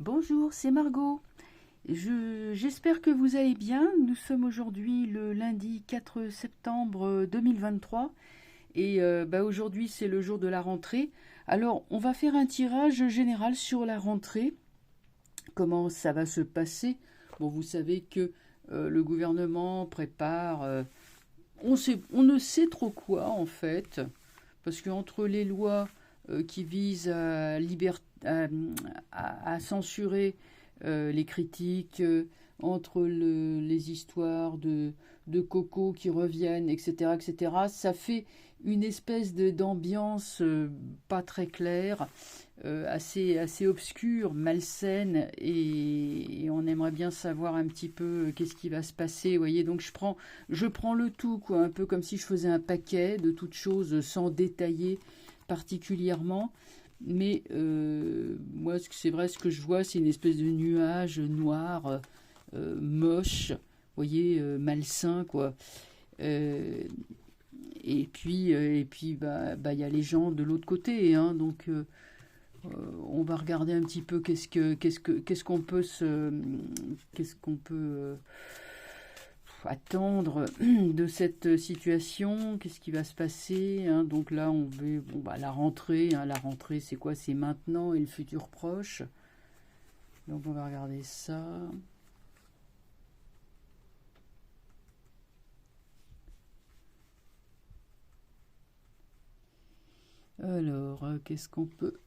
Bonjour, c'est Margot. J'espère que vous allez bien. Nous sommes aujourd'hui le lundi 4 septembre 2023 et aujourd'hui c'est le jour de la rentrée. Alors on va faire un tirage général sur la rentrée. Comment ça va se passer? Bon, vous savez que le gouvernement prépare, on ne sait trop quoi en fait, parce qu'entre les lois qui visent à censurer les critiques, entre les histoires de Coco qui reviennent, etc., etc., ça fait une espèce d'ambiance pas très claire, assez obscure, malsaine, et on aimerait bien savoir un petit peu qu'est-ce qui va se passer. Vous voyez, donc je prends le tout, quoi, un peu comme si je faisais un paquet de toutes choses sans détailler particulièrement. Mais moi, c'est vrai, ce que je vois, c'est une espèce de nuage noir, moche, vous voyez, malsain, quoi. Euh, il y a les gens de l'autre côté, hein, donc on va regarder un petit peu qu'est-ce qu'on peut attendre de cette situation, qu'est-ce qui va se passer, hein. Donc là on veut la rentrée, hein, la rentrée c'est quoi? C'est maintenant et le futur proche. Donc on va regarder ça. Alors qu'est-ce qu'on peut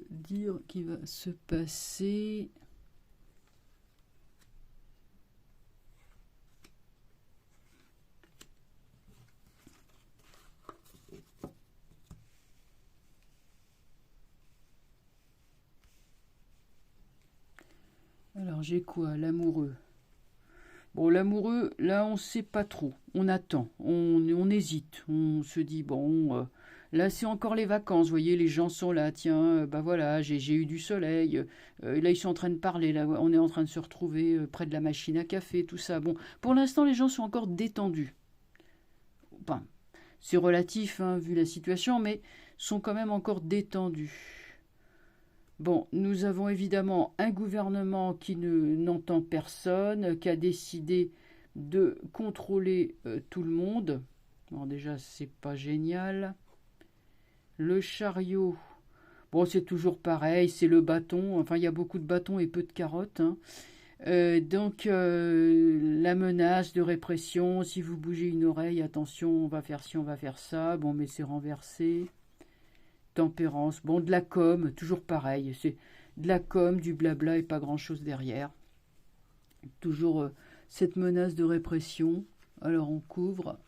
dire qui va se passer? Alors j'ai quoi? L'amoureux. Bon, l'amoureux, là, on sait pas trop. On attend, on hésite. On se dit, bon, là, c'est encore les vacances. Vous voyez, les gens sont là. Tiens, bah voilà, j'ai eu du soleil. Là, ils sont en train de parler. Là, on est en train de se retrouver près de la machine à café, tout ça. Bon, pour l'instant, les gens sont encore détendus. Enfin, c'est relatif, hein, vu la situation, mais sont quand même encore détendus. Bon, nous avons évidemment un gouvernement qui n'entend personne, qui a décidé de contrôler tout le monde. Bon, déjà, c'est pas génial. Le chariot, bon, c'est toujours pareil, c'est le bâton. Enfin, il y a beaucoup de bâtons et peu de carottes, hein. La menace de répression, si vous bougez une oreille, attention, on va faire ci, on va faire ça. Bon, mais c'est renversé. Tempérance, bon, de la com, toujours pareil, c'est de la com, du blabla et pas grand-chose derrière. Toujours cette menace de répression. Alors on couvre.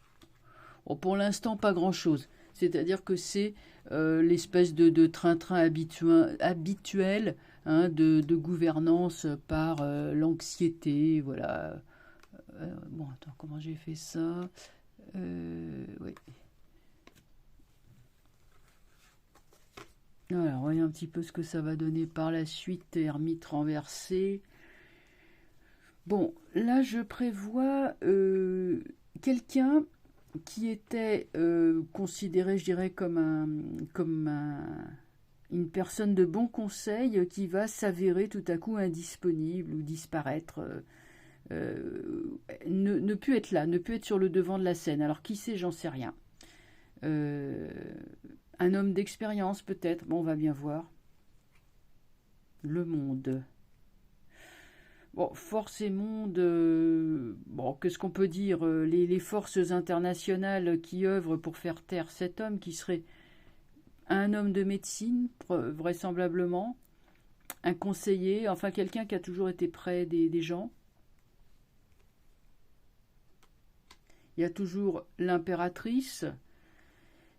Bon, pour l'instant, pas grand-chose. C'est-à-dire que c'est l'espèce de train-train habituel, hein, de gouvernance par l'anxiété. Voilà. Bon, attends, comment j'ai fait ça? Oui. Alors, voyons un petit peu ce que ça va donner par la suite. Ermite renversée. Bon, là, je prévois quelqu'un qui était considéré, je dirais, une personne de bon conseil qui va s'avérer tout à coup indisponible ou disparaître, ne plus être là, ne plus être sur le devant de la scène. Alors, qui c'est, j'en sais rien. Euh, un homme d'expérience, peut-être. Bon, on va bien voir. Le monde. Bon, force et monde, bon, qu'est-ce qu'on peut dire? Les forces internationales qui œuvrent pour faire taire cet homme, qui serait un homme de médecine, vraisemblablement, un conseiller, enfin quelqu'un qui a toujours été près des gens. Il y a toujours l'impératrice.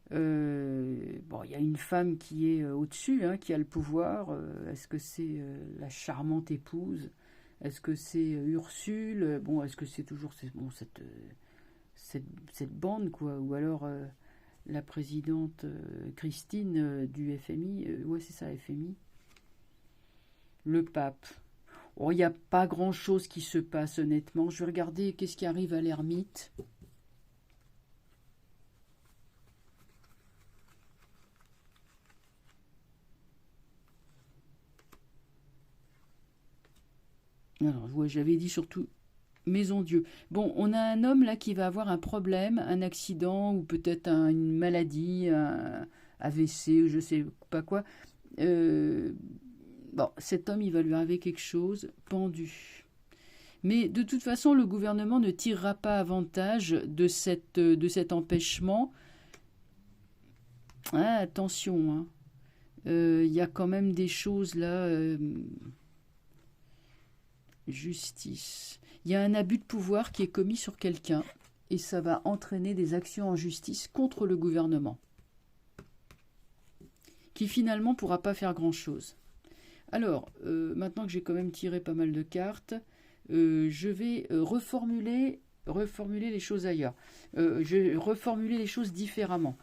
Bon, il y a une femme qui est au-dessus, hein, qui a le pouvoir. Est-ce que c'est la charmante épouse? Est-ce que c'est Ursule? Bon, est-ce que c'est toujours cette bande, quoi? Ou alors la présidente Christine du FMI? Ouais, c'est ça, FMI. Le pape. Oh, il n'y a pas grand-chose qui se passe, honnêtement. Je vais regarder qu'est-ce qui arrive à l'ermite. Alors, ouais, j'avais dit surtout Maison Dieu. Bon, on a un homme là qui va avoir un problème, un accident ou peut-être une maladie, un AVC ou je sais pas quoi. Euh, bon, cet homme, il va lui arriver quelque chose, pendu. Mais de toute façon, le gouvernement ne tirera pas avantage de cet empêchement. Ah, attention, hein. Y a quand même des choses là. Justice. Il y a un abus de pouvoir qui est commis sur quelqu'un et ça va entraîner des actions en justice contre le gouvernement, qui finalement ne pourra pas faire grand-chose. Alors, maintenant que j'ai quand même tiré pas mal de cartes, je vais reformuler les choses ailleurs. Je vais reformuler les choses différemment.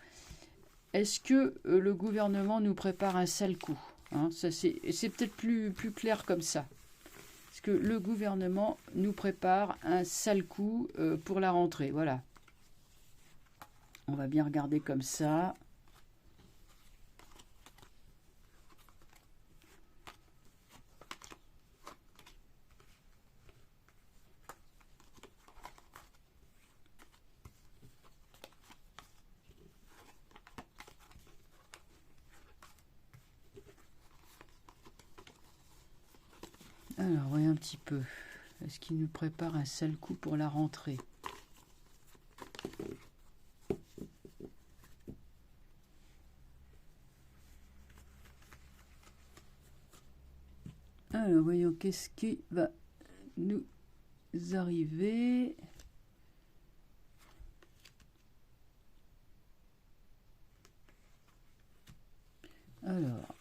Est-ce que le gouvernement nous prépare un sale coup, hein? Ça, c'est peut-être plus clair comme ça. Est-ce que le gouvernement nous prépare un sale coup pour la rentrée? Voilà. On va bien regarder comme ça. Alors, voyons un petit peu. Est-ce qu'il nous prépare un sale coup pour la rentrée? Alors, voyons qu'est-ce qui va nous arriver. Alors,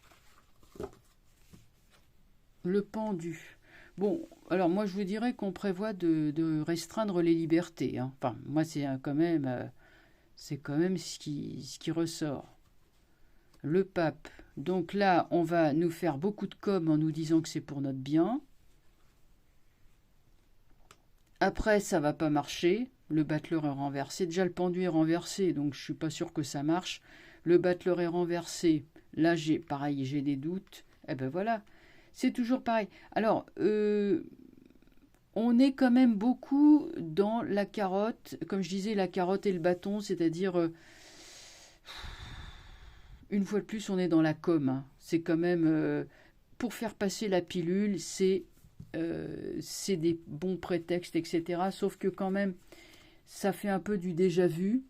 le pendu. Bon, alors moi je vous dirais qu'on prévoit de restreindre les libertés, hein. Enfin, moi c'est quand même, ce qui ressort. Le pape. Donc là, on va nous faire beaucoup de com en nous disant que c'est pour notre bien. Après, ça va pas marcher. Le battleur est renversé. Déjà, le pendu est renversé, donc je suis pas sûr que ça marche. Le battleur est renversé. Là, pareil, j'ai des doutes. Eh ben voilà, c'est toujours pareil. Alors, on est quand même beaucoup dans la carotte, comme je disais, la carotte et le bâton, c'est-à-dire, une fois de plus, on est dans la com, hein. C'est quand même, pour faire passer la pilule, c'est des bons prétextes, etc. Sauf que quand même, ça fait un peu du déjà vu.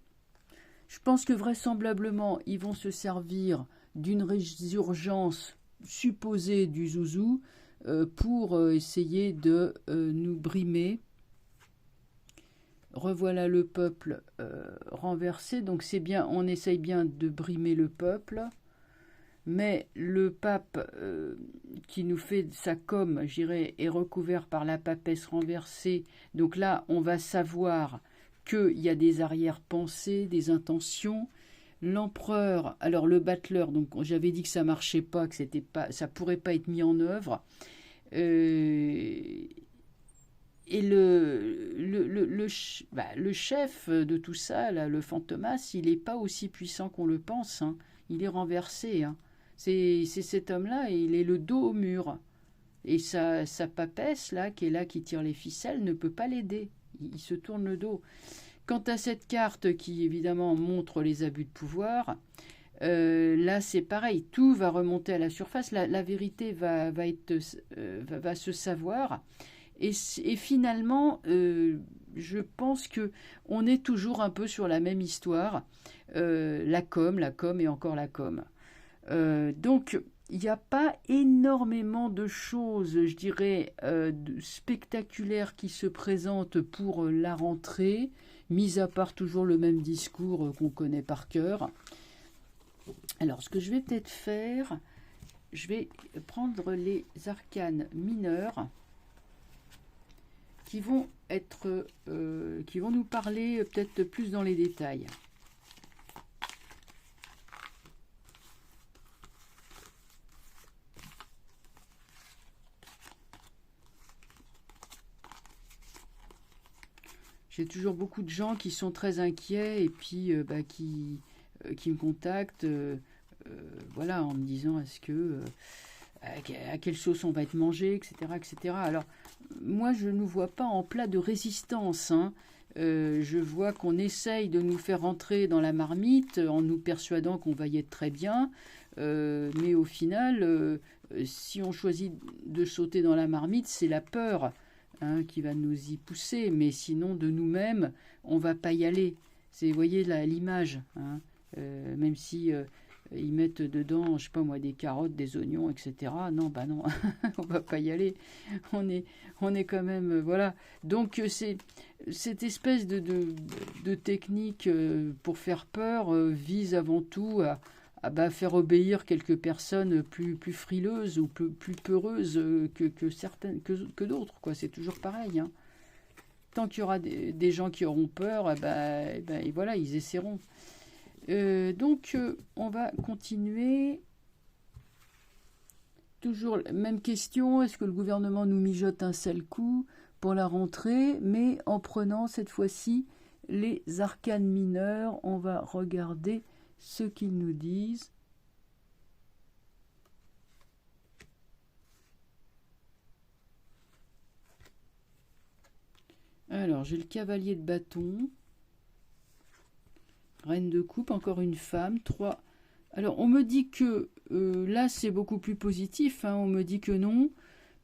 Je pense que vraisemblablement, ils vont se servir d'une résurgence supposée du zouzou pour essayer de nous brimer. Revoilà le peuple renversé. Donc c'est bien, on essaye bien de brimer le peuple. Mais le pape qui nous fait sa com, j'irais, est recouvert par la papesse renversée. Donc là, on va savoir qu'il y a des arrière-pensées, des intentions. L'empereur, alors le battleur, donc j'avais dit que ça marchait pas, que ça pourrait pas être mis en œuvre. Et le chef de tout ça, là, le Fantomas, il n'est pas aussi puissant qu'on le pense, hein. Il est renversé, hein. C'est cet homme-là, et il est le dos au mur. Et sa papesse, là, qui tire les ficelles, ne peut pas l'aider. Il se tourne le dos. Quant à cette carte qui, évidemment, montre les abus de pouvoir, là, c'est pareil. Tout va remonter à la surface. La vérité va se savoir. Et finalement, je pense que on est toujours un peu sur la même histoire. La com et encore la com. Donc, il n'y a pas énormément de choses, je dirais, spectaculaires qui se présentent pour la rentrée, mis à part toujours le même discours qu'on connaît par cœur. Alors, ce que je vais peut-être faire, je vais prendre les arcanes mineurs qui vont nous parler peut-être plus dans les détails. J'ai toujours beaucoup de gens qui sont très inquiets et puis qui me contactent, voilà, en me disant est-ce que à quelle sauce on va être mangé, etc., etc. Alors, moi, je ne nous vois pas en plat de résistance, hein. Je vois qu'on essaye de nous faire rentrer dans la marmite en nous persuadant qu'on va y être très bien, mais au final, si on choisit de sauter dans la marmite, c'est la peur, hein, qui va nous y pousser, mais sinon de nous-mêmes, on va pas y aller. C'est, vous voyez l'image, hein, même si ils mettent dedans, je sais pas moi, des carottes, des oignons, etc. Non, bah non, on va pas y aller. On est, on est quand même, voilà. Donc c'est cette espèce de technique pour faire peur vise avant tout à faire obéir quelques personnes plus frileuses ou plus peureuses que certaines que d'autres, quoi. C'est toujours pareil, hein. Tant qu'il y aura des gens qui auront peur, et voilà, ils essaieront. Donc, on va continuer. Toujours la même question. Est-ce que le gouvernement nous mijote un seul coup pour la rentrée, mais en prenant cette fois-ci les arcanes mineurs? On va regarder ce qu'ils nous disent. Alors, j'ai le cavalier de bâton, reine de coupe, encore une femme, 3. Alors, on me dit que là, c'est beaucoup plus positif, hein. On me dit que non.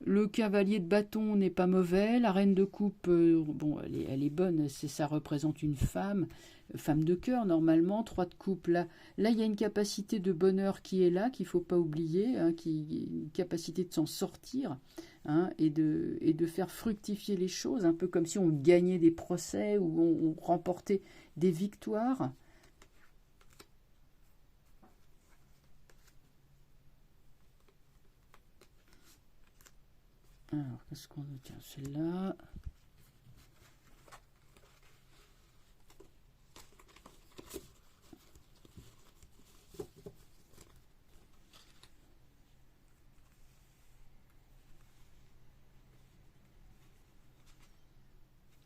Le cavalier de bâton n'est pas mauvais. La reine de coupe, bon, elle est bonne. Ça représente une femme, femme de cœur normalement. 3 de coupe, là, il y a une capacité de bonheur qui est là, qu'il ne faut pas oublier, hein, une capacité de s'en sortir, hein, et de faire fructifier les choses, un peu comme si on gagnait des procès ou on remportait des victoires. Alors, qu'est-ce qu'on a? Tiens, celle-là.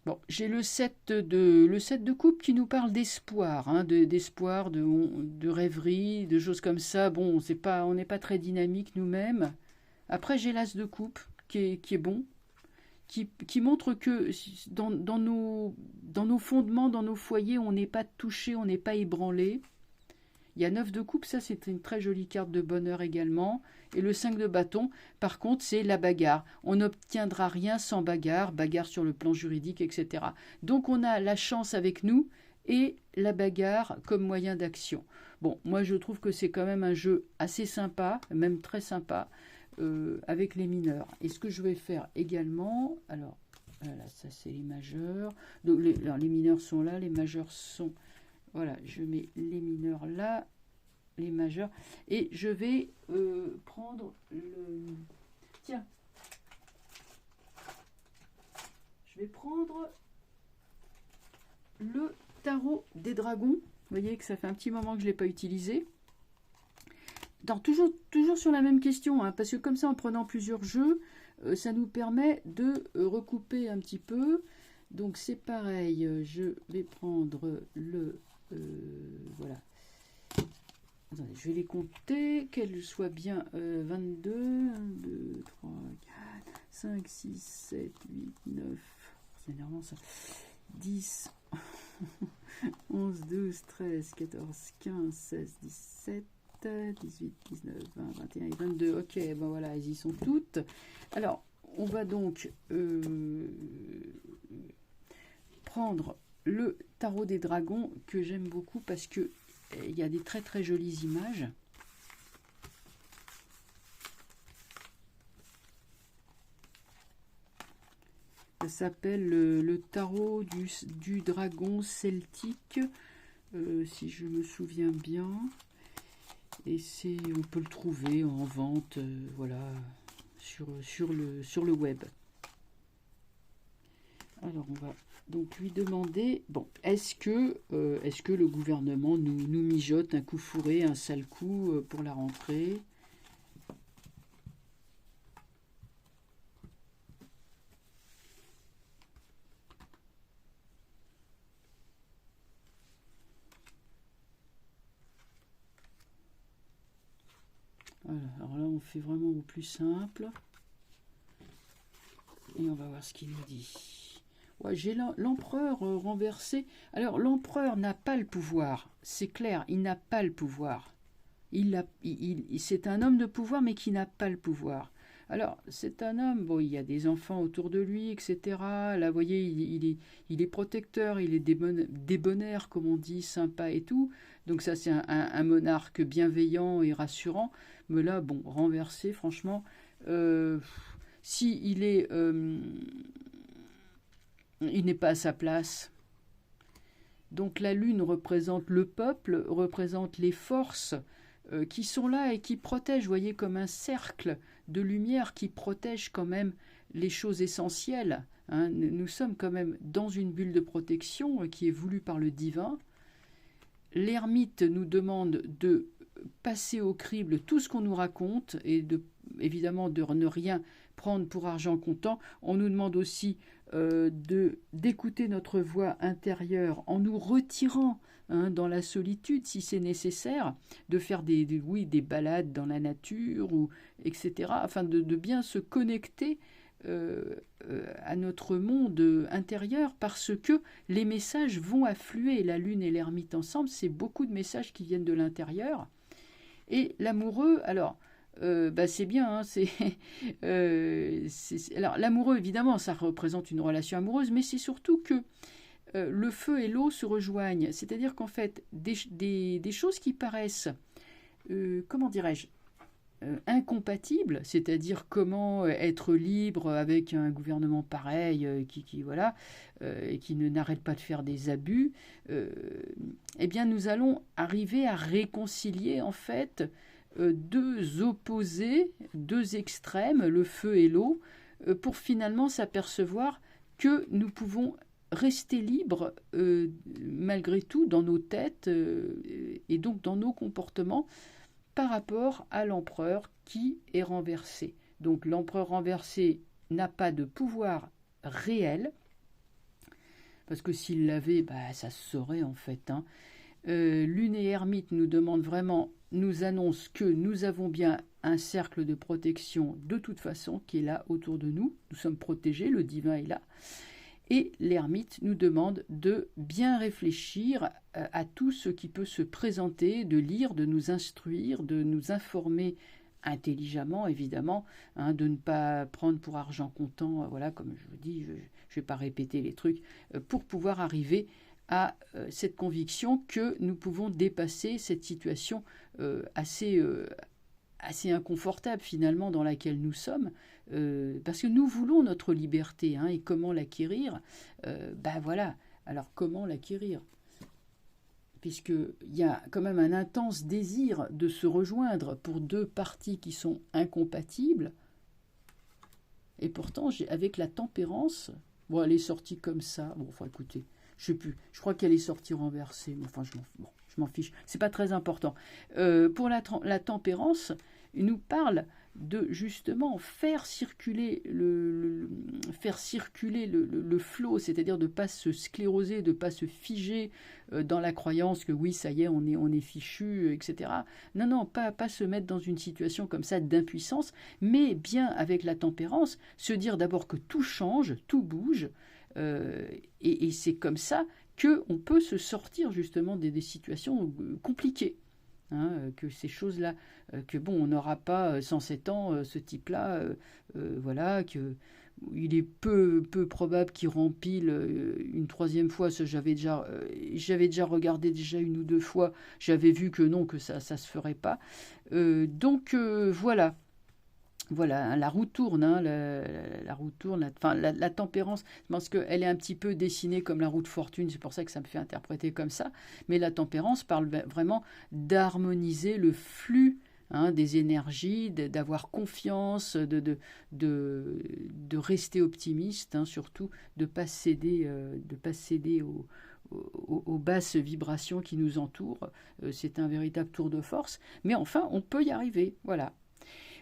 Bon, j'ai le 7 de coupe qui nous parle d'espoir, hein, d'espoir, de rêverie, de choses comme ça. Bon, on n'est pas très dynamique nous-mêmes. Après, j'ai l'as de coupe qui est bon, qui montre que dans nos fondements, dans nos foyers, on n'est pas touché, on n'est pas ébranlé. Il y a 9 de coupe, ça c'est une très jolie carte de bonheur également. Et le 5 de bâton, par contre, c'est la bagarre. On n'obtiendra rien sans bagarre, bagarre sur le plan juridique, etc. Donc on a la chance avec nous et la bagarre comme moyen d'action. Bon, moi je trouve que c'est quand même un jeu assez sympa, même très sympa, avec les mineurs. Et ce que je vais faire également, alors voilà, ça c'est les majeurs. Donc les mineurs sont là, les majeurs sont... Voilà, je mets les mineurs là, les majeurs, et je vais prendre le... Tiens, je vais prendre le tarot des dragons. Vous voyez que ça fait un petit moment que je ne l'ai pas utilisé. Toujours sur la même question, hein, parce que comme ça, en prenant plusieurs jeux, ça nous permet de recouper un petit peu. Donc c'est pareil, je vais prendre le... voilà. Attendez, je vais les compter, qu'elles soient bien 22, 1, 2, 3, 4, 5, 6, 7, 8, 9, c'est énervant ça, 10, 11, 12, 13, 14, 15, 16, 17, 18, 19, 20, 21 et 22. Ok, ben voilà, elles y sont toutes. Alors, on va donc prendre le tarot des dragons que j'aime beaucoup parce que il y a des très très jolies images. Ça s'appelle le tarot du dragon celtique, si je me souviens bien. Et on peut le trouver en vente, voilà, sur le web. Alors on va donc lui demander, bon, est-ce que le gouvernement nous mijote un coup fourré, un sale coup pour la rentrée? Voilà, alors là, on fait vraiment au plus simple. Et on va voir ce qu'il nous dit. Ouais, j'ai l'empereur renversé. Alors, l'empereur n'a pas le pouvoir. C'est clair, il n'a pas le pouvoir. C'est un homme de pouvoir, mais qui n'a pas le pouvoir. Alors, c'est un homme, bon, il y a des enfants autour de lui, etc. Là, vous voyez, il est protecteur, il est débonnaire, comme on dit, sympa et tout. Donc ça, c'est un monarque bienveillant et rassurant. Mais là, bon, renversé, franchement, si il n'est pas à sa place. Donc la lune représente le peuple, représente les forces qui sont là et qui protègent, vous voyez, comme un cercle de lumière qui protège quand même les choses essentielles. Hein. Nous sommes quand même dans une bulle de protection qui est voulue par le divin. L'ermite nous demande de passer au crible tout ce qu'on nous raconte et évidemment de ne rien prendre pour argent comptant. On nous demande aussi d'écouter notre voix intérieure en nous retirant dans la solitude si c'est nécessaire, de faire des balades dans la nature, etc., afin de bien se connecter à notre monde intérieur, parce que les messages vont affluer. La lune et l'ermite ensemble, c'est beaucoup de messages qui viennent de l'intérieur. Et l'amoureux, alors c'est bien, hein, alors l'amoureux, évidemment, ça représente une relation amoureuse, mais c'est surtout que le feu et l'eau se rejoignent. C'est-à-dire qu'en fait, des choses qui paraissent, comment dirais-je, incompatibles, c'est-à-dire comment être libre avec un gouvernement pareil qui voilà, et qui n'arrête pas de faire des abus, eh bien nous allons arriver à réconcilier en fait deux opposés, deux extrêmes, le feu et l'eau, pour finalement s'apercevoir que nous pouvons rester libres malgré tout dans nos têtes et donc dans nos comportements par rapport à l'empereur qui est renversé. Donc l'empereur renversé n'a pas de pouvoir réel, parce que s'il l'avait, ça se saurait en fait. Hein. Lune et ermite nous annoncent que nous avons bien un cercle de protection de toute façon qui est là autour de nous. Nous sommes protégés, le divin est là. Et l'ermite nous demande de bien réfléchir à tout ce qui peut se présenter, de lire, de nous instruire, de nous informer intelligemment, évidemment, hein, de ne pas prendre pour argent comptant, voilà, comme je vous dis, je ne vais pas répéter les trucs, pour pouvoir arriver à cette conviction que nous pouvons dépasser cette situation assez inconfortable finalement dans laquelle nous sommes, parce que nous voulons notre liberté, hein, et comment l'acquérir, voilà, alors comment l'acquérir, puisqu'il y a quand même un intense désir de se rejoindre pour deux parties qui sont incompatibles, et pourtant avec la tempérance, bon, elle est sortie comme ça, bon, enfin écoutez, je sais plus, je crois qu'elle est sortie renversée, mais enfin je m'en fiche, c'est pas très important. Pour la tempérance, il nous parle de justement faire circuler le flot, c'est-à-dire de ne pas se scléroser, de ne pas se figer dans la croyance que oui, ça y est, on est fichu, etc. Non, pas se mettre dans une situation comme ça d'impuissance, mais bien avec la tempérance, se dire d'abord que tout change, tout bouge, et c'est comme ça qu'on peut se sortir justement des situations compliquées. Hein, que ces choses-là, que bon, on n'aura pas 107 ans, ce type-là, voilà, que il est peu probable qu'il rempile une troisième fois. Ça, j'avais déjà regardé une ou deux fois, j'avais vu que non, que ça se ferait pas. Donc voilà. Voilà, hein, la roue tourne, hein, la roue tourne, la tempérance, parce qu'elle est un petit peu dessinée comme la roue de fortune, c'est pour ça que ça me fait interpréter comme ça, mais la tempérance parle vraiment d'harmoniser le flux, hein, des énergies, d'avoir confiance, de rester optimiste, hein, surtout de ne pas céder, aux basses vibrations qui nous entourent. C'est un véritable tour de force, mais enfin, on peut y arriver, voilà.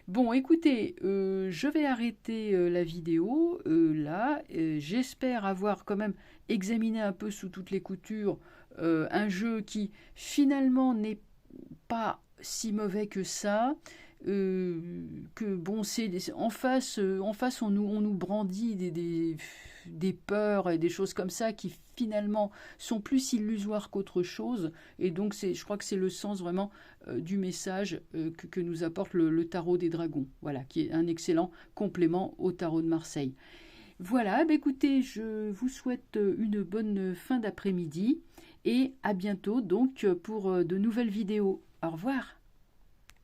Bon, écoutez, je vais arrêter la vidéo là. J'espère avoir quand même examiné un peu sous toutes les coutures un jeu qui finalement n'est pas si mauvais que ça. que bon, en face on nous brandit des peurs et des choses comme ça qui finalement sont plus illusoires qu'autre chose. Et donc je crois que c'est le sens vraiment du message que nous apporte le tarot des dragons, voilà, qui est un excellent complément au tarot de Marseille. Voilà, bah écoutez, je vous souhaite une bonne fin d'après-midi et à bientôt donc pour de nouvelles vidéos. Au revoir.